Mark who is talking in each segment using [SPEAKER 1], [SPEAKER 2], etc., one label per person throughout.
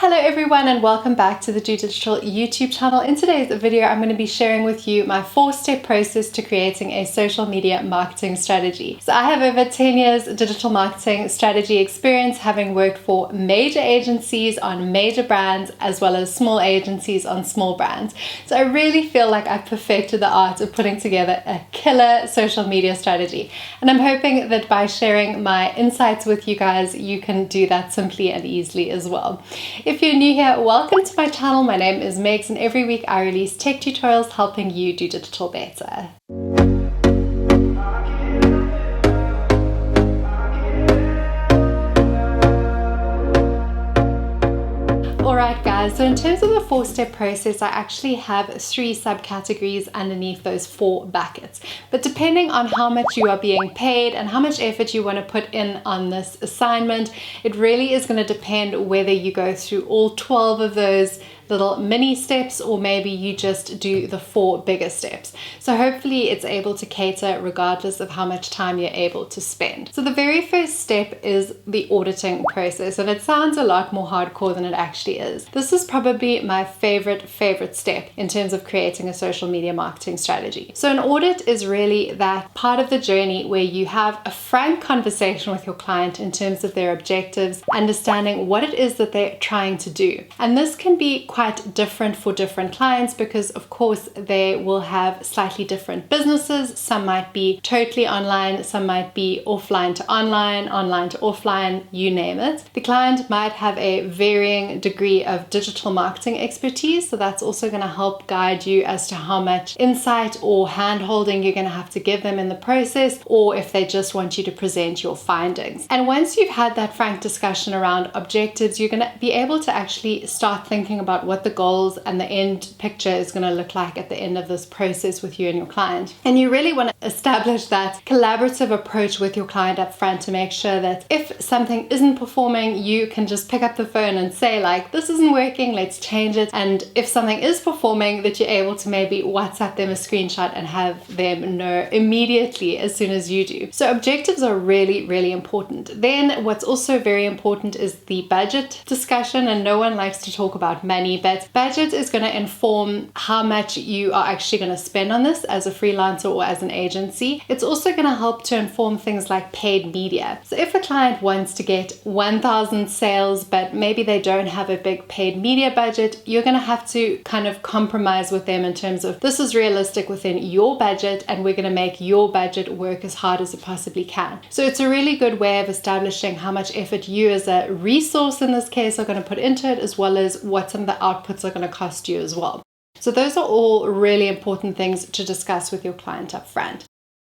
[SPEAKER 1] Hello everyone and welcome back to the Do Digital YouTube channel. In today's video, I'm going to be sharing with you my 4-step process to creating a social media marketing strategy. So I have over 10 years digital marketing strategy experience, having worked for major agencies on major brands as well as small agencies on small brands. So I really feel like I've perfected the art of putting together a killer social media strategy. And I'm hoping that by sharing my insights with you guys, you can do that simply and easily as well. If you're new here, welcome to my channel. My name is Megs and every week I release tech tutorials helping you do digital better. Alright guys, so in terms of the 4-step process, I actually have 3 subcategories underneath those 4 buckets. But depending on how much you are being paid and how much effort you want to put in on this assignment, it really is going to depend whether you go through all 12 of those little mini steps or maybe you just do the 4 bigger steps. So hopefully it's able to cater regardless of how much time you're able to spend. So the very first step is the auditing process, and it sounds a lot more hardcore than it actually is. This is probably my favorite step in terms of creating a social media marketing strategy. So an audit is really that part of the journey where you have a frank conversation with your client in terms of their objectives, understanding what it is that they're trying to do. And this can be quite different for different clients because of course they will have slightly different businesses. Some might be totally online, some might be offline to online, online to offline, you name it. The client might have a varying degree of digital marketing expertise, so that's also going to help guide you as to how much insight or hand-holding you're going to have to give them in the process, or if they just want you to present your findings. And once you've had that frank discussion around objectives, you're going to be able to actually start thinking about what the goals and the end picture is going to look like at the end of this process with you and your client. And you really want to establish that collaborative approach with your client up front to make sure that if something isn't performing, you can just pick up the phone and say like, this isn't working, let's change it. And if something is performing, that you're able to maybe WhatsApp them a screenshot and have them know immediately as soon as you do. So objectives are really important. Then what's also very important is the budget discussion, and no one likes to talk about money, but budget is going to inform how much you are actually going to spend on this as a freelancer or as an agency. It's also going to help to inform things like paid media. So if a client wants to get 1,000 sales, but maybe they don't have a big paid media budget, you're going to have to kind of compromise with them in terms of this is realistic within your budget and we're going to make your budget work as hard as it possibly can. So it's a really good way of establishing how much effort you as a resource in this case are going to put into it, as well as what some of the outputs are going to cost you as well. So those are all really important things to discuss with your client up front.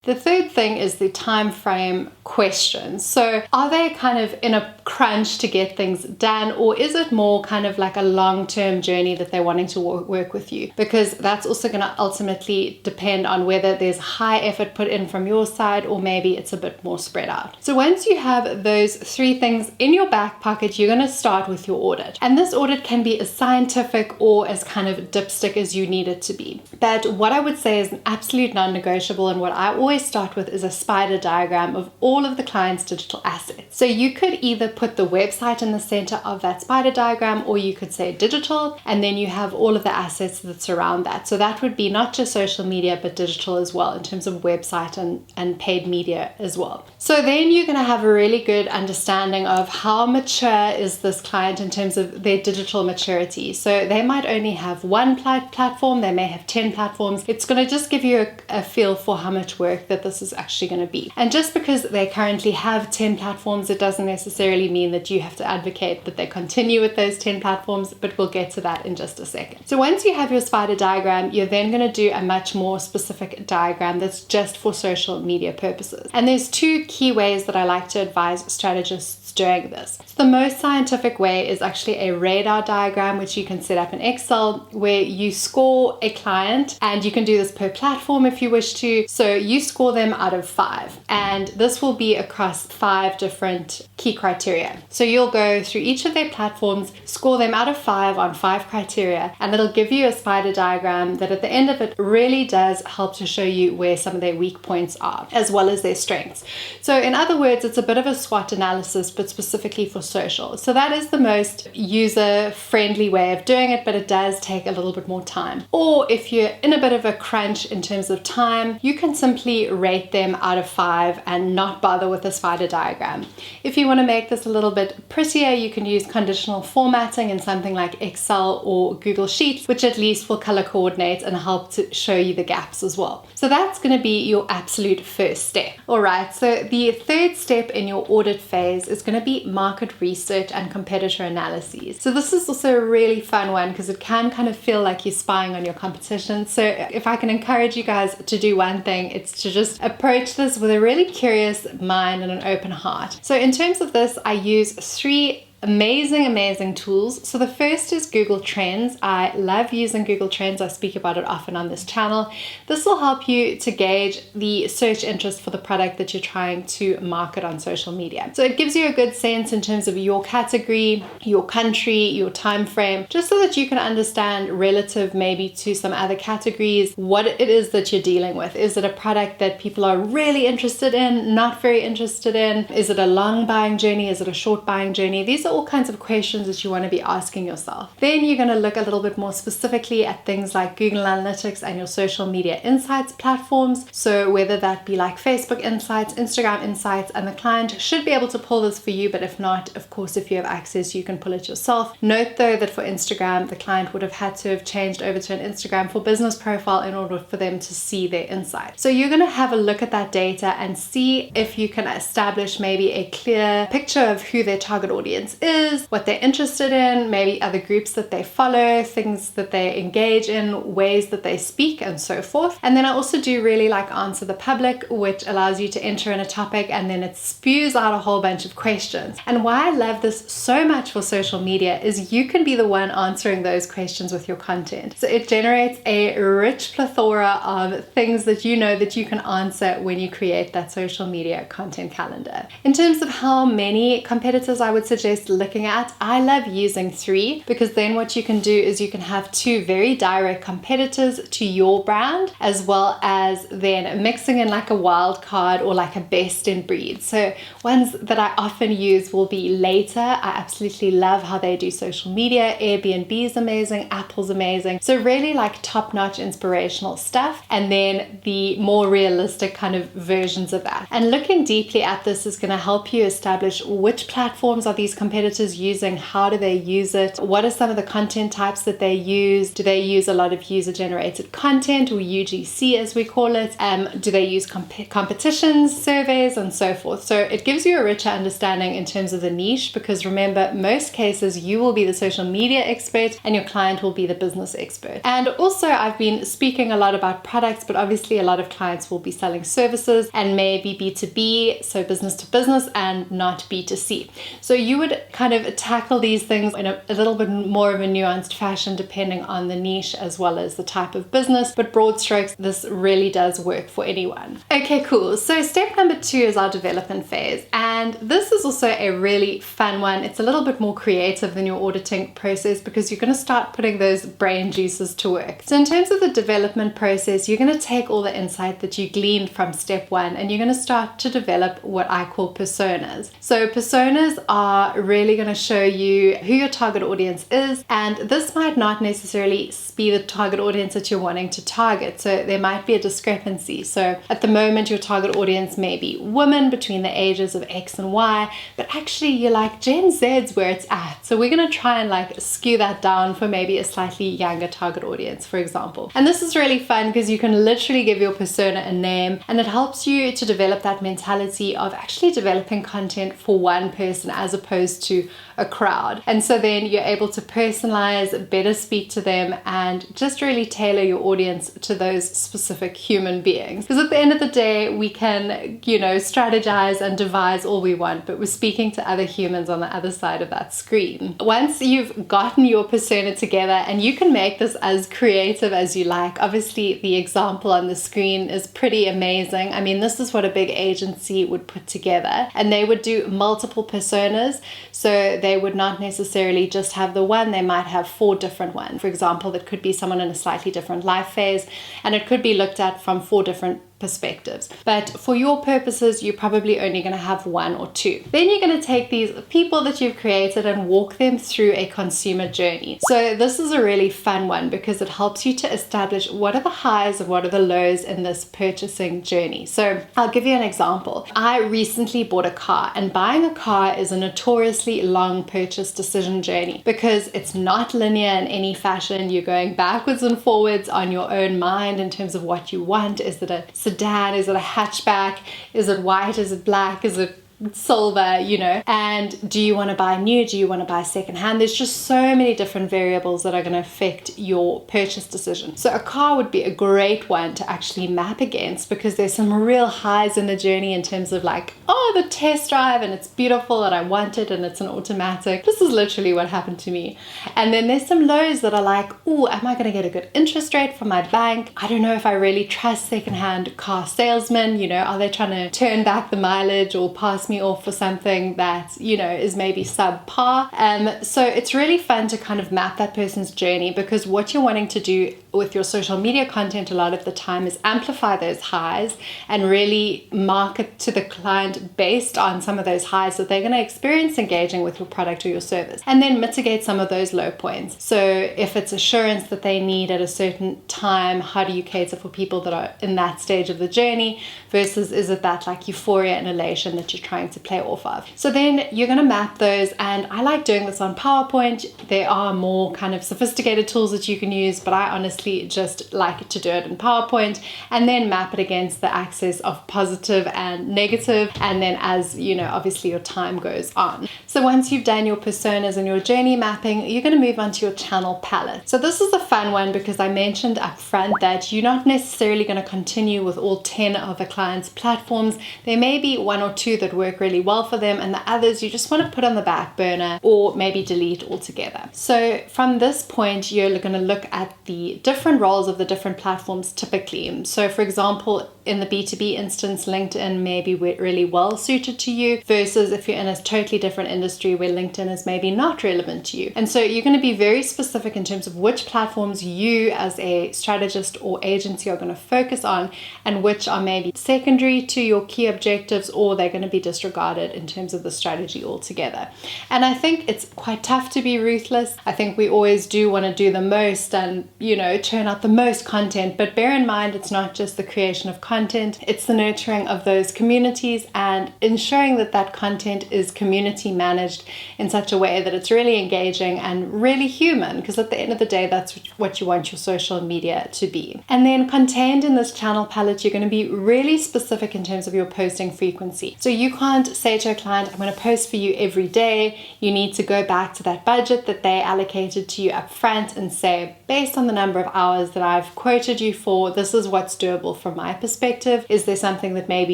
[SPEAKER 1] The third thing is the time frame question. So are they kind of in a crunch to get things done, or is it more kind of like a long-term journey that they're wanting to work with you? Because that's also going to ultimately depend on whether there's high effort put in from your side or maybe it's a bit more spread out. So once you have those 3 things in your back pocket, you're going to start with your audit. And this audit can be as scientific or as kind of dipstick as you need it to be. But what I would say is an absolute non-negotiable, and what I always start with is a spider diagram of all of the client's digital assets. So you could either put the website in the center of that spider diagram, or you could say digital, and then you have all of the assets that surround that. So that would be not just social media, but digital as well in terms of website and paid media as well. So then you're going to have a really good understanding of how mature is this client in terms of their digital maturity. So they might only have 1 platform, they may have 10 platforms. It's going to just give you a feel for how much work that this is actually going to be. And just because they currently have 10 platforms, it doesn't necessarily mean that you have to advocate that they continue with those 10 platforms, but we'll get to that in just a second. So once you have your spider diagram, you're then going to do a much more specific diagram that's just for social media purposes. And there's 2 key ways that I like to advise strategists doing this. So the most scientific way is actually a radar diagram, which you can set up in Excel, where you score a client, and you can do this per platform if you wish to. So you score them out of 5, and this will be across 5 different key criteria. So you'll go through each of their platforms, score them out of 5 on 5 criteria, and it'll give you a spider diagram that at the end of it really does help to show you where some of their weak points are, as well as their strengths. So in other words, it's a bit of a SWOT analysis, but specifically for social. So that is the most user-friendly way of doing it, but it does take a little bit more time. Or if you're in a bit of a crunch in terms of time, you can simply rate them out of 5 and not bother with the spider diagram. If you want to make this a little bit prettier, you can use conditional formatting in something like Excel or Google Sheets, which at least will color coordinate and help to show you the gaps as well. So that's going to be your absolute first step. All right, so the third step in your audit phase is going to be market research and competitor analyses. So this is also a really fun one because it can kind of feel like you're spying on your competition. So if I can encourage you guys to do one thing, it's to just approach this with a really curious mind and an open heart. So in terms of this, I use 3 amazing tools. So the first is Google Trends. I love using Google Trends. I speak about it often on this channel. This will help you to gauge the search interest for the product that you're trying to market on social media. So it gives you a good sense in terms of your category, your country, your time frame, just so that you can understand relative maybe to some other categories what it is that you're dealing with. Is it a product that people are really interested in, not very interested in? Is it a long buying journey? Is it a short buying journey? These are all kinds of questions that you want to be asking yourself. Then you're going to look a little bit more specifically at things like Google Analytics and your social media insights platforms. So whether that be like Facebook Insights, Instagram Insights, and the client should be able to pull this for you, but if not, of course, if you have access, you can pull it yourself. Note though that for Instagram, the client would have had to have changed over to an Instagram for Business profile in order for them to see their insight. So you're going to have a look at that data and see if you can establish maybe a clear picture of who their target audience is, what they're interested in, maybe other groups that they follow, things that they engage in, ways that they speak, and so forth. And then I also do really like Answer the Public, which allows you to enter in a topic and then it spews out a whole bunch of questions. And why I love this so much for social media is you can be the one answering those questions with your content. So it generates a rich plethora of things that you know that you can answer when you create that social media content calendar. In terms of how many competitors I would suggest looking at, I love using 3 because then what you can do is you can have 2 very direct competitors to your brand, as well as then mixing in like a wild card or like a best in breed. So ones that I often use will be Later. I absolutely love how they do social media. Airbnb is amazing, Apple's amazing. So really like top-notch inspirational stuff, and then the more realistic kind of versions of that. And looking deeply at this is going to help you establish which platforms are these competitors using, how do they use it, what are some of the content types that they use, do they use a lot of user-generated content or UGC as we call it, do they use competitions, surveys, and so forth. So it gives you a richer understanding in terms of the niche, because remember, most cases you will be the social media expert and your client will be the business expert. And also I've been speaking a lot about products, but obviously a lot of clients will be selling services and maybe B2B, so business to business, and not B2C. So you would kind of tackle these things in a little bit more of a nuanced fashion depending on the niche as well as the type of business, but broad strokes, this really does work for anyone. Okay, cool. So step number 2 is our development phase, and this is also a really fun one. It's a little bit more creative than your auditing process because you're going to start putting those brain juices to work. So in terms of the development process, you're going to take all the insight that you gleaned from step 1 and you're going to start to develop what I call personas. So personas are really going to show you who your target audience is, and this might not necessarily be the target audience that you're wanting to target. So there might be a discrepancy. So at the moment your target audience may be women between the ages of X and Y, but actually you're like Gen Z's where it's at. So we're going to try and like skew that down for maybe a slightly younger target audience, for example. And this is really fun because you can literally give your persona a name, and it helps you to develop that mentality of actually developing content for one person as opposed to a crowd. And so then you're able to personalize, better speak to them, and just really tailor your audience to those specific human beings. Because at the end of the day, we can, strategize and devise all we want, but we're speaking to other humans on the other side of that screen. Once you've gotten your persona together, and you can make this as creative as you like. Obviously, the example on the screen is pretty amazing. I mean, this is what a big agency would put together, and they would do multiple personas. So they would not necessarily just have the one, they might have 4 different ones. For example, that could be someone in a slightly different life phase, and it could be looked at from 4 different perspectives. But for your purposes, you're probably only going to have one or two. Then you're going to take these people that you've created and walk them through a consumer journey. So this is a really fun one because it helps you to establish what are the highs and what are the lows in this purchasing journey. So I'll give you an example. I recently bought a car, and buying a car is a notoriously long purchase decision journey because it's not linear in any fashion. You're going backwards and forwards on your own mind in terms of what you want. Is it a sedan? Is it a hatchback? Is it white? Is it black? Is it silver, you know? And do you want to buy new? Do you want to buy secondhand? There's just so many different variables that are going to affect your purchase decision. So a car would be a great one to actually map against because there's some real highs in the journey in terms of like, oh, the test drive and it's beautiful and I want it and it's an automatic. This is literally what happened to me. And then there's some lows that are like, oh, am I going to get a good interest rate from my bank? I don't know if I really trust secondhand car salesmen. You know, are they trying to turn back the mileage or pass me off for something that, you know, is maybe subpar? So it's really fun to kind of map that person's journey because what you're wanting to do with your social media content a lot of the time is amplify those highs and really market to the client based on some of those highs that they're going to experience engaging with your product or your service, and then mitigate some of those low points. So if it's assurance that they need at a certain time, how do you cater for people that are in that stage of the journey versus is it that like euphoria and elation that you're trying to play off of? So then you're going to map those, and I like doing this on PowerPoint. There are more kind of sophisticated tools that you can use, but I honestly just like to do it in PowerPoint and then map it against the axis of positive and negative, and then as you know, obviously your time goes on. So once you've done your personas and your journey mapping, you're going to move on to your channel palette. So this is a fun one because I mentioned up front that you're not necessarily going to continue with all 10 of a client's platforms. There may be one or two that work really well for them, and the others you just want to put on the back burner or maybe delete altogether. So from this point, you're going to look at the different roles of the different platforms typically. So for example, in the B2B instance, LinkedIn may be really well suited to you versus if you're in a totally different industry where LinkedIn is maybe not relevant to you. And so you're going to be very specific in terms of which platforms you as a strategist or agency are going to focus on and which are maybe secondary to your key objectives, or they're going to be disregarded in terms of the strategy altogether. And I think it's quite tough to be ruthless. I think we always do want to do the most and, you know, churn out the most content, but bear in mind it's not just the creation of content, it's the nurturing of those communities and ensuring that that content is community managed in such a way that it's really engaging and really human, because at the end of the day that's what you want your social media to be. And then contained in this channel palette, you're going to be really specific in terms of your posting frequency. So you can't say to a client, I'm going to post for you every day. You need to go back to that budget that they allocated to you up front and say, based on the number of hours that I've quoted you for, this is what's doable from my perspective. Is there something that maybe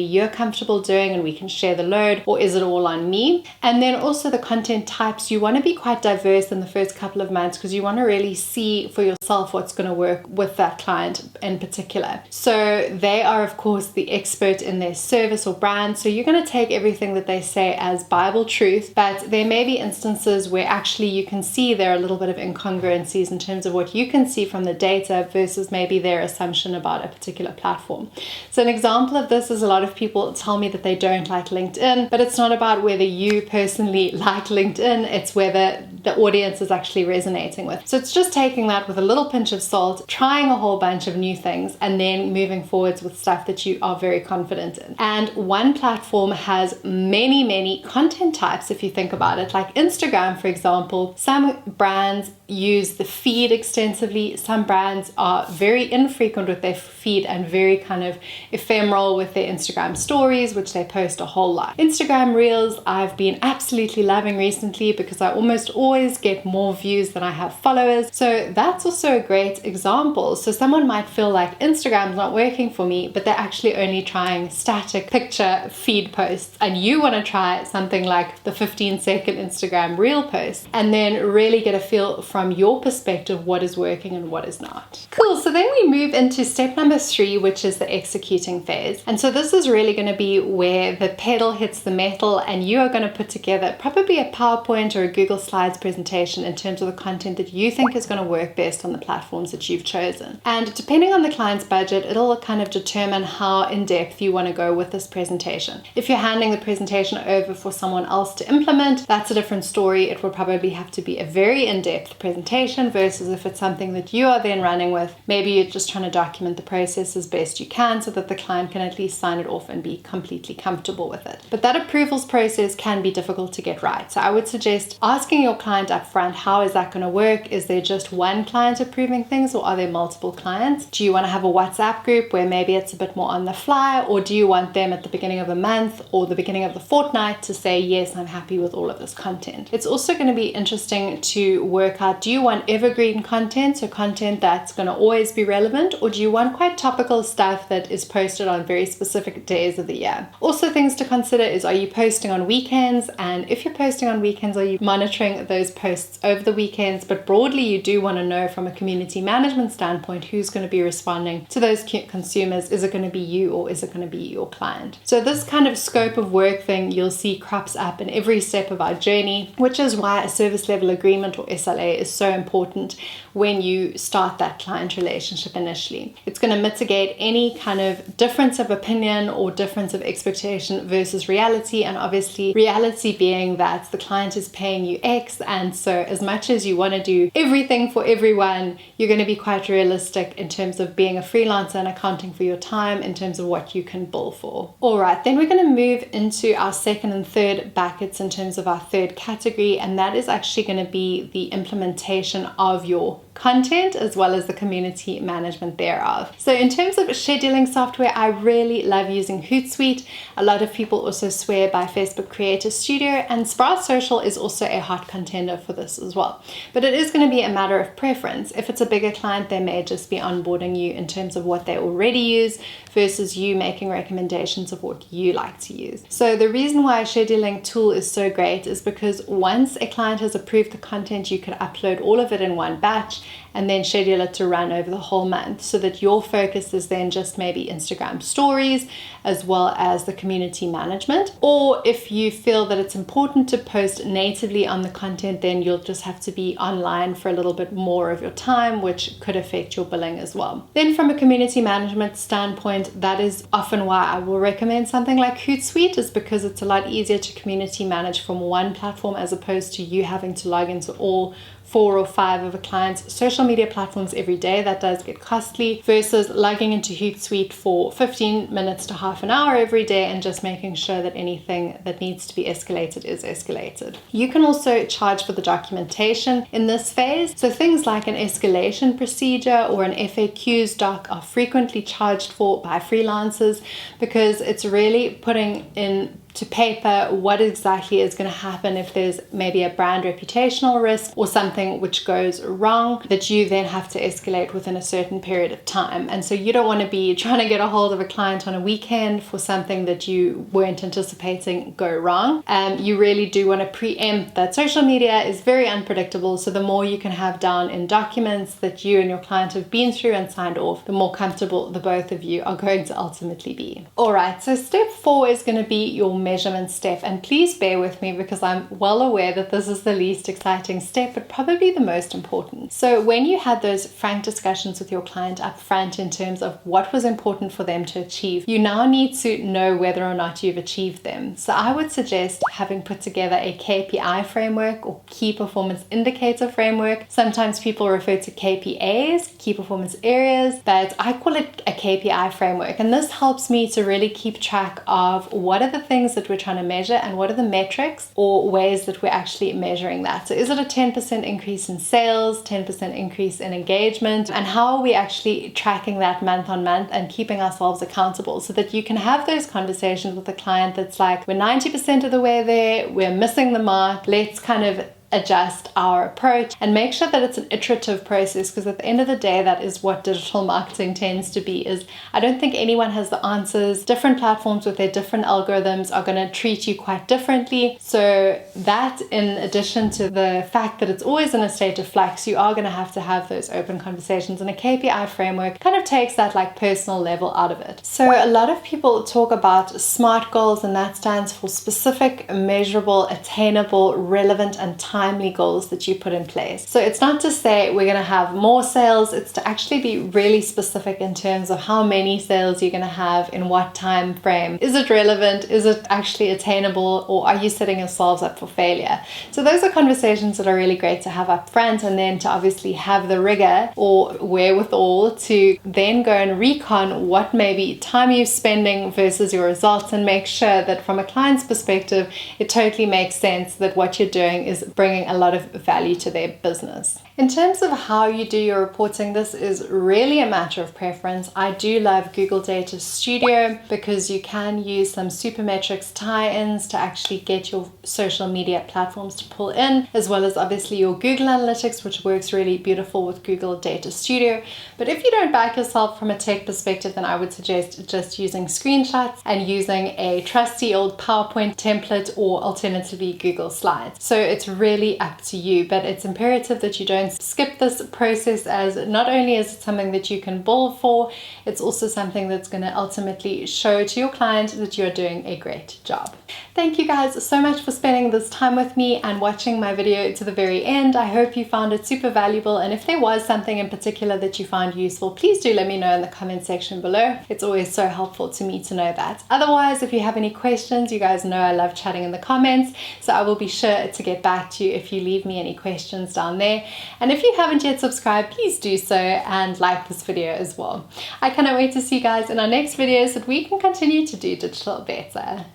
[SPEAKER 1] you're comfortable doing and we can share the load, or is it all on me? And then also the content types, you want to be quite diverse in the first couple of months because you want to really see for yourself what's going to work with that client in particular. So they are of course the expert in their service or brand, so you're going to take everything that they say as Bible truth, but there may be instances where actually you can see there are a little bit of incongruencies in terms of what you can see from the data versus maybe their assumption about a particular platform. So an example of this is a lot of people tell me that they don't like LinkedIn, but it's not about whether you personally like LinkedIn, it's whether the audience is actually resonating with. So it's just taking that with a little pinch of salt, trying a whole bunch of new things, and then moving forwards with stuff that you are very confident in. And one platform has many content types if you think about it. Like Instagram, for example, some brands use the feed extensively. Some brands are very infrequent with their feed and very kind of ephemeral with their Instagram stories, which they post a whole lot. Instagram Reels, I've been absolutely loving recently because I almost always get more views than I have followers. So that's also a great example. So someone might feel like Instagram's not working for me, but they're actually only trying static picture feed posts, and you want to try something like the 15-second Instagram Reel post and then really get a feel from your perspective what is working and what is not. Cool, so then we move into step number 3, which is the executing phase. And so this is really going to be where the pedal hits the metal and you are going to put together probably a PowerPoint or a Google Slides personalized presentation in terms of the content that you think is going to work best on the platforms that you've chosen. And depending on the client's budget, it'll kind of determine how in-depth you want to go with this presentation. If you're handing the presentation over for someone else to implement, that's a different story. It will probably have to be a very in-depth presentation versus if it's something that you are then running with, maybe you're just trying to document the process as best you can so that the client can at least sign it off and be completely comfortable with it. But that approvals process can be difficult to get right. So I would suggest asking your client up front, how is that going to work? Is there just one client approving things, or are there multiple clients? Do you want to have a WhatsApp group where maybe it's a bit more on the fly, or do you want them at the beginning of a month or the beginning of the fortnight to say, yes, I'm happy with all of this content? It's also going to be interesting to work out, do you want evergreen content, so content that's going to always be relevant, or do you want quite topical stuff that is posted on very specific days of the year? Also, things to consider is, are you posting on weekends? And if you're posting on weekends, are you monitoring those posts over the weekends? But broadly, you do want to know from a community management standpoint who's going to be responding to those consumers. Is it going to be you, or is it going to be your client? So this kind of scope of work thing you'll see crops up in every step of our journey, which is why a service level agreement, or SLA, is so important when you start that client relationship initially. It's going to mitigate any kind of difference of opinion or difference of expectation versus reality, and obviously reality being that the client is paying you X, and so as much as you want to do everything for everyone, you're going to be quite realistic in terms of being a freelancer and accounting for your time in terms of what you can bill for. Alright, then we're going to move into our second and third buckets in terms of our third category, and that is actually going to be the implementation of your content as well as the community management thereof. So in terms of scheduling software, I really love using Hootsuite. A lot of people also swear by Facebook Creator Studio, and Sprout Social is also a hot contender for this as well. But it is going to be a matter of preference. If it's a bigger client, they may just be onboarding you in terms of what they already use versus you making recommendations of what you like to use. So the reason why a scheduling tool is so great is because once a client has approved the content, you can upload all of it in one batch and then schedule it to run over the whole month, so that your focus is then just maybe Instagram stories as well as the community management. Or if you feel that it's important to post natively on the content, then you'll just have to be online for a little bit more of your time, which could affect your billing as well. Then from a community management standpoint, that is often why I will recommend something like Hootsuite, is because it's a lot easier to community manage from one platform as opposed to you having to log into all 4 or 5 of a client's social media platforms every day. That does get costly, versus logging into Hootsuite for 15 minutes to half an hour every day and just making sure that anything that needs to be escalated is escalated. You can also charge for the documentation in this phase. So things like an escalation procedure or an FAQs doc are frequently charged for by freelancers, because it's really putting in to paper what exactly is going to happen if there's maybe a brand reputational risk or something which goes wrong that you then have to escalate within a certain period of time. And so you don't want to be trying to get a hold of a client on a weekend for something that you weren't anticipating go wrong. You really do want to preempt that social media is very unpredictable, so the more you can have down in documents that you and your client have been through and signed off, the more comfortable the both of you are going to ultimately be. Alright, so step 4 is going to be your measurement step, and please bear with me because I'm well aware that this is the least exciting step, but probably the most important. So when you had those frank discussions with your client up front in terms of what was important for them to achieve, you now need to know whether or not you've achieved them. So I would suggest having put together a KPI framework or key performance indicator framework. Sometimes people refer to KPAs, key performance areas, but I call it a KPI framework, and this helps me to really keep track of what are the things that we're trying to measure and what are the metrics or ways that we're actually measuring that. So is it a 10% increase in sales, 10% increase in engagement, and how are we actually tracking that month on month and keeping ourselves accountable, so that you can have those conversations with a client that's like, we're 90% of the way there, we're missing the mark, let's kind of adjust our approach and make sure that it's an iterative process, because at the end of the day, that is what digital marketing tends to be. Is I don't think anyone has the answers. Different platforms with their different algorithms are going to treat you quite differently. So that, in addition to the fact that it's always in a state of flux, you are going to have those open conversations, and a KPI framework kind of takes that like personal level out of it. So a lot of people talk about SMART goals, and that stands for specific, measurable, attainable, relevant, and time timely goals that you put in place. So it's not to say we're going to have more sales, it's to actually be really specific in terms of how many sales you're going to have in what time frame. Is it relevant? Is it actually attainable? Or are you setting yourselves up for failure? So those are conversations that are really great to have up front, and then to obviously have the rigor or wherewithal to then go and recon what maybe time you're spending versus your results, and make sure that from a client's perspective it totally makes sense that what you're doing is bringing a lot of value to their business. In terms of how you do your reporting, this is really a matter of preference. I do love Google Data Studio because you can use some Supermetrics tie-ins to actually get your social media platforms to pull in, as well as obviously your Google Analytics, which works really beautiful with Google Data Studio. But if you don't back yourself from a tech perspective, then I would suggest just using screenshots and using a trusty old PowerPoint template, or alternatively Google Slides. So it's really up to you, but it's imperative that you don't skip this process, as not only is it something that you can bill for, it's also something that's going to ultimately show to your client that you're doing a great job. Thank you guys so much for spending this time with me and watching my video to the very end. I hope you found it super valuable, and if there was something in particular that you found useful, please do let me know in the comment section below. It's always so helpful to me to know that. Otherwise, if you have any questions, you guys know I love chatting in the comments, so I will be sure to get back to you if you leave me any questions down there. And if you haven't yet subscribed, please do so, and like this video as well. I cannot wait to see you guys in our next video so that we can continue to do digital better.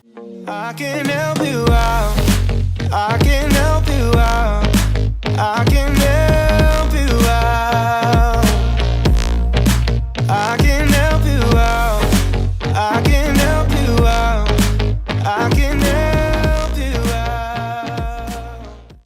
[SPEAKER 2] I can help you out. I can help you out. I can help